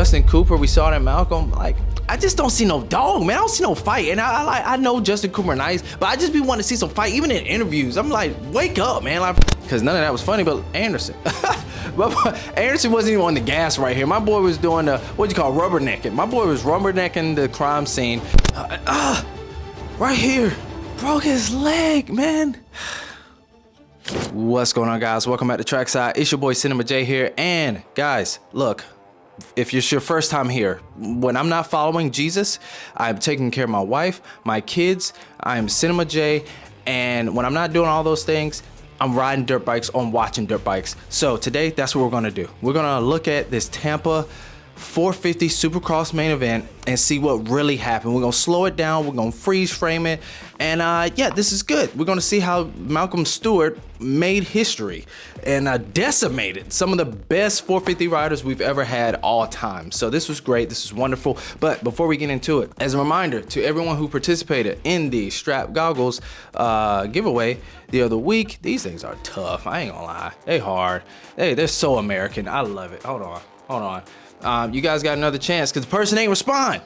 Justin Cooper, we saw that Malcolm. Like, I just don't see no dog, man. I don't see no fight. And I know Justin Cooper nice, but I just be wanting to see some fight, even in interviews. I'm like, wake up, man. Like, because none of that was funny, but Anderson. Anderson wasn't even on the gas right here. My boy was doing the, what you call, rubbernecking. My boy was rubbernecking the crime scene. Right here. Broke his leg, man. What's going on, guys? Welcome back to Trackside. It's your boy Cinema J here. And guys, look, if it's your first time here, when I'm not following Jesus, I'm taking care of my wife, my kids, I'm Cinema J, and when I'm not doing all those things, I'm riding dirt bikes or watching dirt bikes. So today, that's what we're gonna do. We're gonna look at this Tampa 450 Supercross main event and see what really happened. We're gonna slow it down, we're gonna freeze frame it, and yeah, this is good. We're gonna see how Malcolm Stewart made history and decimated some of the best 450 riders we've ever had all time. So this was great, this is wonderful. But before we get into it, as a reminder to everyone who participated in the strap goggles giveaway the other week, these things are tough, I ain't gonna lie. They hard, they're so American. I love it. Hold on. You guys got another chance because the person ain't respond.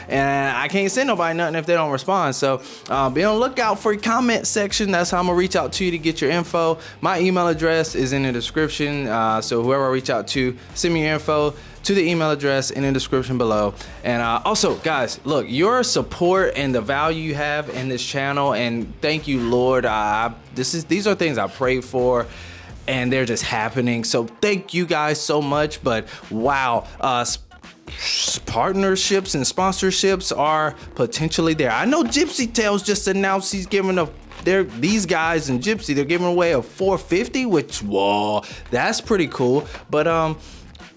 And I can't send nobody nothing if they don't respond. So be on the lookout for your comment section. That's how I'm gonna reach out to you to get your info. My email address is in the description. So whoever I reach out to, send me your info to the email address in the description below. And also, guys, look, your support and the value you have in this channel, and thank you, Lord. These are things I prayed for, and they're just happening. So thank you guys so much. But wow, partnerships and sponsorships are potentially there. I know Gypsy Tales just announced he's giving these guys in Gypsy, they're giving away a 450, which, whoa, that's pretty cool. But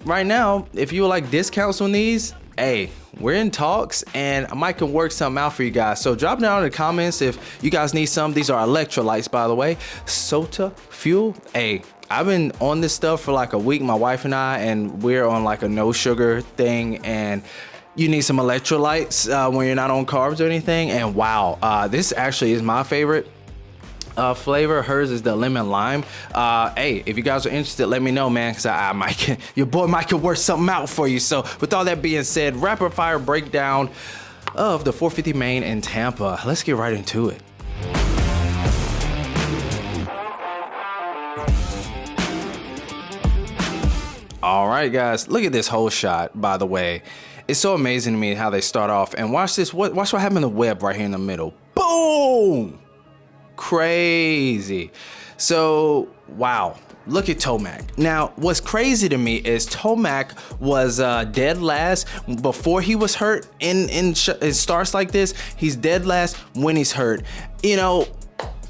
right now, if you would like discounts on these, hey, we're in talks and I might can work something out for you guys. So drop down in the comments if you guys need some. These are electrolytes, by the way. Sota Fuel. Hey, I've been on this stuff for like a week, my wife and I, and we're on like a no sugar thing, and you need some electrolytes when you're not on carbs or anything. And wow, this actually is my favorite flavor. Hers is the lemon lime. Hey, if you guys are interested, let me know, man, because I might your boy might could work something out for you. So with all that being said, rapid fire breakdown of the 450 main in Tampa. Let's get right into it. All right, guys, look at this whole shot, by the way. It's so amazing to me how they start off. And watch this. Watch what happened in the web right here in the middle. Boom! Crazy. So wow, look at Tomac. Now what's crazy to me is Tomac was dead last before he was hurt in starts like this. He's dead last when he's hurt. You know,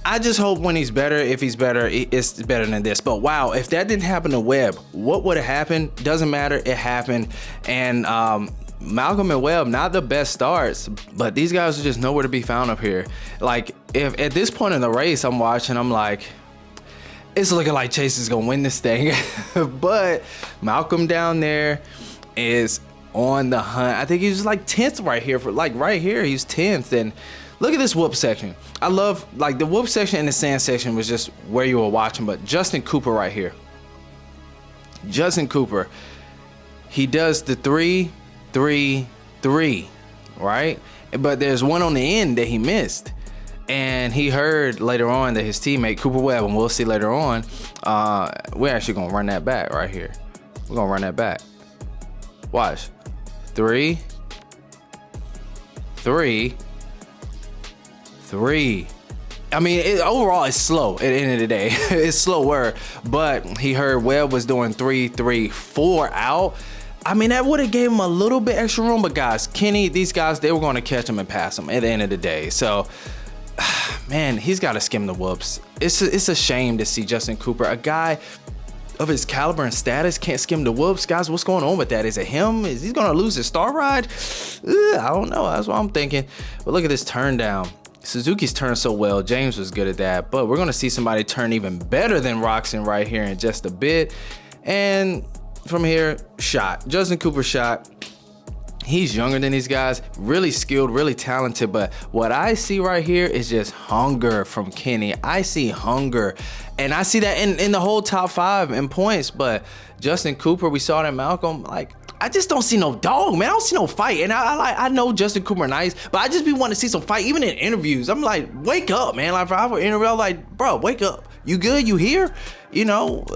I just hope when he's better, if he's better, it's better than this. But wow, if that didn't happen to Webb, what would have happened? Doesn't matter, it happened. And Malcolm and Webb, not the best starts, but these guys are just nowhere to be found up here. Like, if at this point in the race I'm watching, I'm like, it's looking like Chase is gonna win this thing. But Malcolm down there is on the hunt. I think he was like 10th right here, right here he's 10th. And look at this whoop section. I love, like, the whoop section and the sand section was just where you were watching. But Justin Cooper right here, Justin Cooper, he does the 3-3-3, right? But there's one on the end that he missed, and he heard later on that his teammate Cooper Webb, and we'll see later on, we're actually gonna run that back right here. We're gonna run that back. Watch. 3, 3, 3. I mean, overall it's slow at the end of the day. It's slower, but he heard Webb was doing 3-3-4 out. I mean, that would have gave him a little bit extra room, but guys, Kenny, these guys, they were going to catch him and pass him at the end of the day. So, man, he's got to skim the whoops. It's a shame to see Justin Cooper, a guy of his caliber and status, can't skim the whoops. Guys, what's going on with that? Is it him? Is he going to lose his star ride? I don't know. That's what I'm thinking. But look at this turn down. Suzuki's turned so well. James was good at that. But we're going to see somebody turn even better than Roxon right here in just a bit. And from here, shot. Justin Cooper shot. He's younger than these guys, really skilled, really talented, but what I see right here is just hunger from Kenny. I see hunger, and I see that in the whole top 5 in points, but Justin Cooper, we saw that Malcolm, like, I just don't see no dog, man. I don't see no fight. And I know Justin Cooper nice, but I just be wanting to see some fight, even in interviews. I'm like, wake up, man. Like, if I were interview, I'm like, bro, wake up. You good? You here? You know,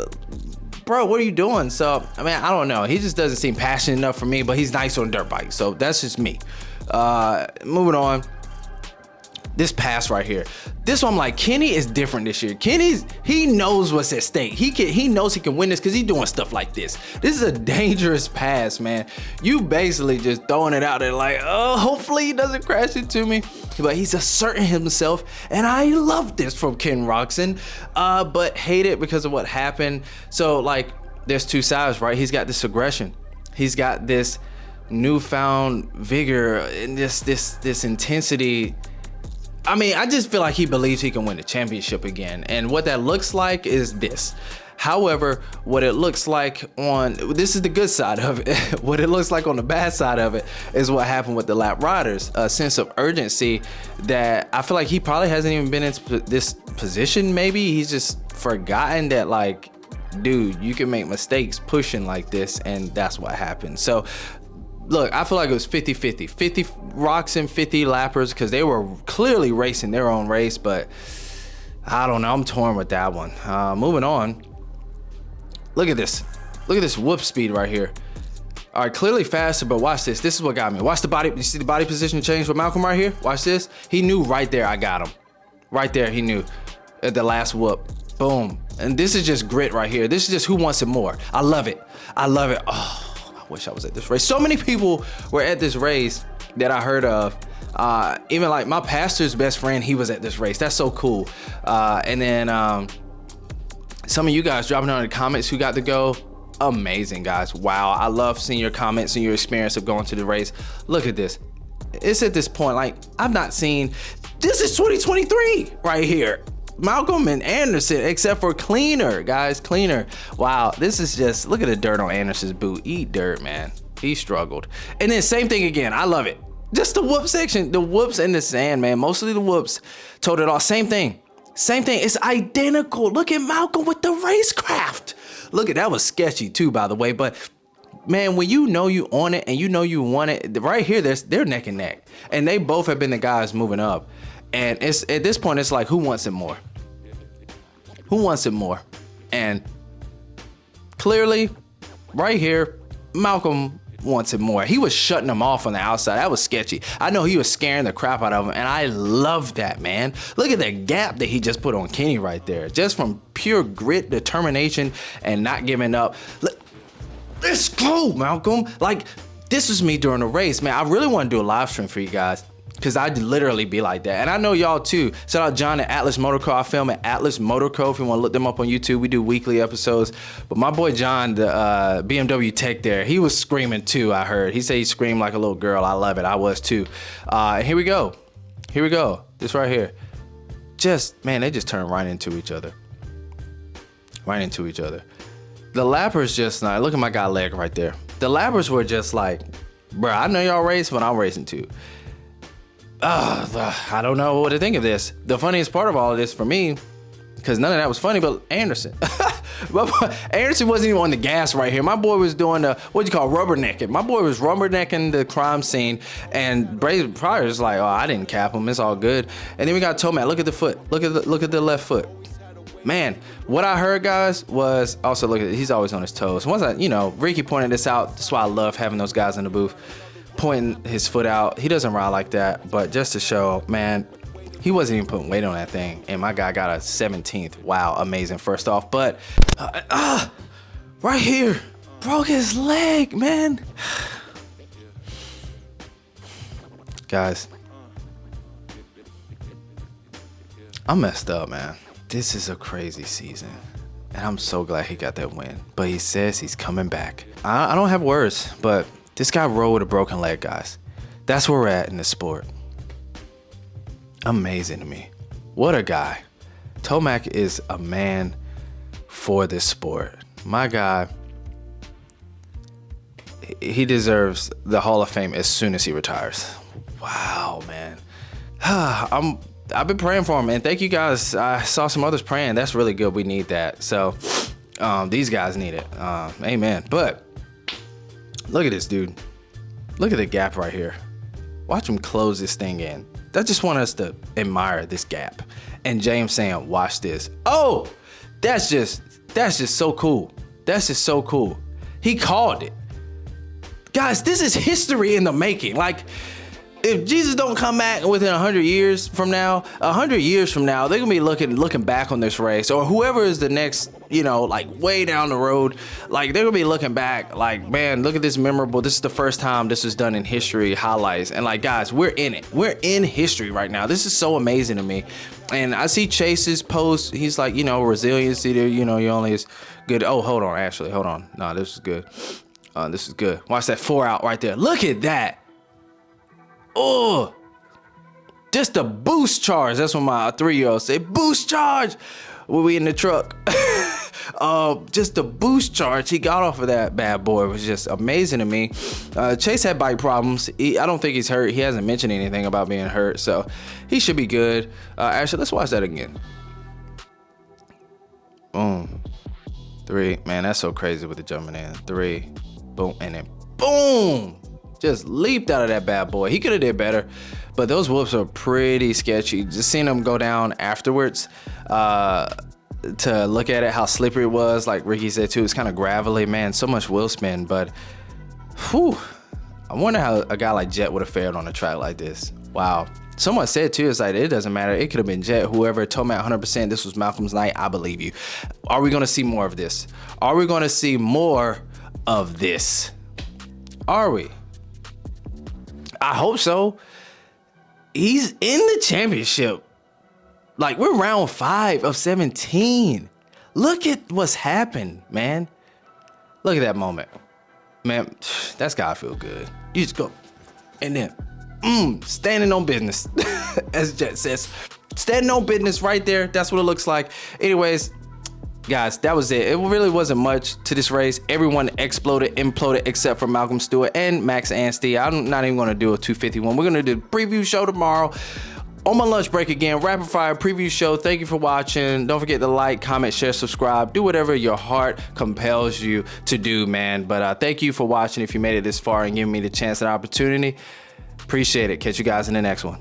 bro, what are you doing? So, I mean, I don't know. He just doesn't seem passionate enough for me, but he's nice on dirt bikes. So that's just me. Moving on. This pass right here. This one, I'm like, Kenny is different this year. He knows what's at stake. He knows he can win this because he's doing stuff like this. This is a dangerous pass, man. You basically just throwing it out there like, oh, hopefully he doesn't crash into me. But he's asserting himself, and I love this from Ken Roczen, but hate it because of what happened. So, like, there's two sides, right? He's got this aggression. He's got this newfound vigor and this intensity. I mean, I just feel like he believes he can win the championship again. And what that looks like is this. However, what it looks like this is the good side of it. What it looks like on the bad side of it is what happened with the lap riders. A sense of urgency that I feel like he probably hasn't even been in this position. Maybe he's just forgotten that, like, dude, you can make mistakes pushing like this, and that's what happened. So, look, I feel like it was 50-50. 50 Roczen, 50 lappers, because they were clearly racing their own race, but I don't know. I'm torn with that one. Moving on. Look at this. Look at this whoop speed right here. All right, clearly faster, but watch this. This is what got me. Watch the body. You see the body position change with Malcolm right here? Watch this. He knew right there I got him. Right there, he knew at the last whoop. Boom. And this is just grit right here. This is just who wants it more. I love it. I love it. Oh, I wish I was at this race. So many people were at this race that I heard of. Even like my pastor's best friend, he was at this race. That's so cool. And then some of you guys dropping down in the comments who got to go. Amazing, guys. Wow. I love seeing your comments and your experience of going to the race. Look at this. It's at this point, like, I've not seen, this is 2023 right here. Malcolm and Anderson, except for Cleaner, guys, Cleaner. Wow, this is just, look at the dirt on Anderson's boot. Eat dirt, man. He struggled. And then same thing again. I love it. Just the whoop section, the whoops in the sand, man. Mostly the whoops told it all. Same thing. Same thing. It's identical. Look at Malcolm with the racecraft. Look at that, was sketchy too, by the way. But man, when you know you on it and you know you want it, right here, they're neck and neck. And they both have been the guys moving up. And it's at this point, it's like, who wants it more? Who wants it more? And clearly, right here, Malcolm wants it more. He was shutting them off on the outside. That was sketchy. I know he was scaring the crap out of him, and I love that, man. Look at the gap that he just put on Kenny right there. Just from pure grit, determination, and not giving up. Let's go, Malcolm. Like, this was me during the race, man. I really want to do a live stream for you guys, because I'd literally be like that. And I know y'all too. Shout out John at Atlas Motorco. I film at Atlas Motorco if you want to look them up on YouTube. We do weekly episodes. But my boy John, the BMW tech there, he was screaming too, I heard. He said he screamed like a little girl. I love it. I was too. Here we go. Here we go. This right here. Just, man, they just turned right into each other. Right into each other. The lappers just, look at my guy leg right there. The lappers were just like, bro, I know y'all race, but I'm racing too. I don't know what to think of this. The funniest part of all of this for me, because none of that was funny, but Anderson. Anderson wasn't even on the gas right here. My boy was doing rubbernecking. My boy was rubbernecking the crime scene, and Brady Pryor is like, oh, I didn't cap him. It's all good. And then we got Tomac. Look at the foot. Look at the left foot. Man, what I heard, guys, was also look at it. He's always on his toes. Once Ricky pointed this out. That's why I love having those guys in the booth. Pointing his foot out. He doesn't ride like that, but just to show, man, he wasn't even putting weight on that thing, and my guy got a 17th. Wow, amazing first off. But right here, broke his leg, man. Guys, I'm messed up, man. This is a crazy season, and I'm so glad he got that win. But he says he's coming back. I don't have words, but this guy rode with a broken leg, guys. That's where we're at in this sport. Amazing to me. What a guy. Tomac is a man for this sport. My guy, he deserves the Hall of Fame as soon as he retires. Wow, man. I've been praying for him, and thank you guys. I saw some others praying. That's really good. We need that. So these guys need it. Amen. But Look at this, dude. Look at the gap right here. Watch him close this thing in. I just want us to admire this gap. And James saying, watch this. Oh, that's just so cool. That's just so cool. He called it. Guys, this is history in the making. Like, if Jesus don't come back within 100 years from now, they're gonna be looking back on this race, or whoever is the next, like way down the road, like they're gonna be looking back like, man, look at this memorable. This is the first time this was done in history highlights. And like, guys, we're in it. We're in history right now. This is so amazing to me. And I see Chase's post. He's like, resiliency there, you're only as good. Oh, hold on, Ashley, hold on. No, this is good. This is good. Watch that 4 out right there. Look at that. Oh, just a boost charge. That's what my 3-year-old say. Boost charge when we in the truck. Just a boost charge he got off of that bad boy was just amazing to me. Chase had bike problems. I don't think he's hurt. He hasn't mentioned anything about being hurt, so he should be good. Actually, let's watch that again. Boom. 3. Man, that's so crazy with the jumping in. 3. Boom. And then boom. Just leaped out of that bad boy. He could have did better, but those whoops are pretty sketchy. Just seeing him go down afterwards to look at it, how slippery it was, like Ricky said too, it's kind of gravelly, man, so much wheel spin. But whew, I wonder how a guy like Jet would have fared on a track like this. Wow. Someone said too, it's like, it doesn't matter. It could have been Jet, whoever. Tomac 100%, this was Malcolm's night. I believe you. Are we going to see more of this? Are we going to see more of this? Are we? I hope so. He's in the championship. Like, we're round 5 of 17. Look at what's happened, man. Look at that moment. Man, that's gotta feel good. You just go. And then, standing on business. As Jet says. Standing on business right there. That's what it looks like. Anyways, guys, that was it. It really wasn't much to this race. Everyone imploded except for Malcolm Stewart and Max Anstey. I'm not even going to do a 251. We're going to do the preview show tomorrow on my lunch break again. Rapid fire preview show. Thank you for watching. Don't forget to like, comment, share, subscribe. Do whatever your heart compels you to do, man. But thank you for watching. If you made it this far and giving me the chance and opportunity, appreciate it. Catch you guys in the next one.